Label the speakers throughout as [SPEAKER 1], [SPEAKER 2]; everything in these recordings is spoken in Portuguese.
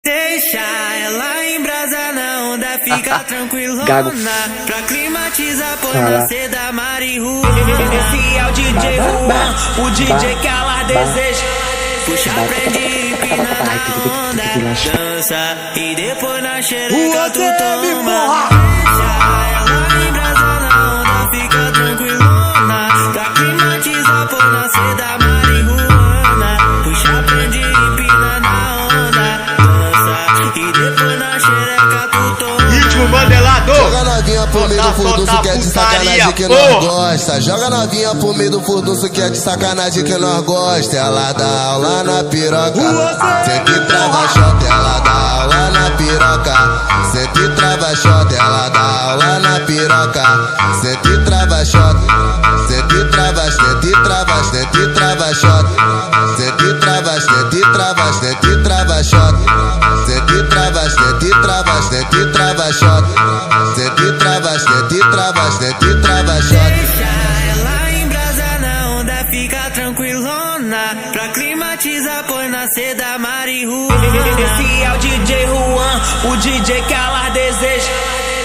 [SPEAKER 1] Deixa ela embrasar na onda, fica tranquilona. Pra climatizar, põe na seda marihuana.
[SPEAKER 2] Esse é o DJ Juan, o DJ que ela deseja.
[SPEAKER 1] Puxa, prende, empina na onda, dança e depois na xereca tu toma. Deixa ela embrasar na onda, fica tranquilona. Pra climatizar, põe na seda marihuana. Puxa, prende, empina na onda, dança e depois na xereca tu toma.
[SPEAKER 3] Ritmo mandelado.
[SPEAKER 4] Joga novinha pro meio do furdunço que é de sacanagem que nós gosta. Joga novinha pro meio do furdunço que é de sacanagem que nós gosta. Ela dá aula na piroca, sempre trava shot. Ela dá aula na piroca, sempre trava shot. Ela dá aula na piroca, sempre trava shot. Sempre trava, sempre trava, sempre trava shot. Sempre trava, sempre trava, sempre trava shot. Sempre trava, sempre trava, sempre trava shot. Sempre trava, sempre trava, sempre trava shot.
[SPEAKER 1] Deixa ela embrasar na onda, fica tranquilona. Pra climatizar, põe na seda marihuana.
[SPEAKER 2] Esse é o DJ Juan, o DJ que ela deseja.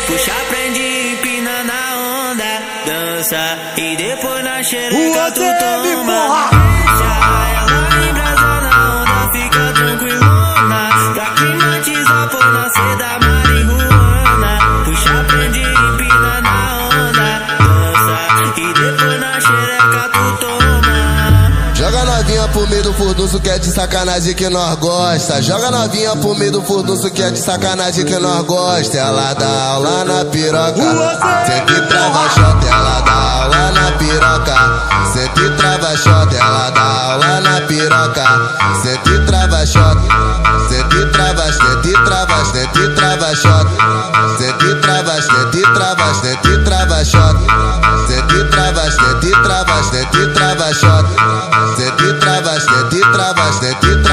[SPEAKER 1] Puxa, prende, empina na onda, dança e depois na xereca tu toma. Deixa ela embrasar na onda, fica tranquilona. Pra climatizar, põe na seda marihuana. Puxa, prende, empina na onda, dança e depois na xereca tu toma.
[SPEAKER 4] Joga novinha pro meio do furdunço que é de sacanagem que nós gosta. Joga novinha pro meio do furdunço que é de sacanagem que nós gosta. Ela dá aula na piroca, sempre trava shot. Ela dá aula na piroca, sempre trava shot. Ela dá aula na piroca, sempre trava shot. Sempre trava, sempre trava, sempre trava shot. Sempre trava, sempre trava, sempre trava shot. Sempre trava, sempre trava, sempre trava shot. Sempre trava, sempre trava, sempre trava.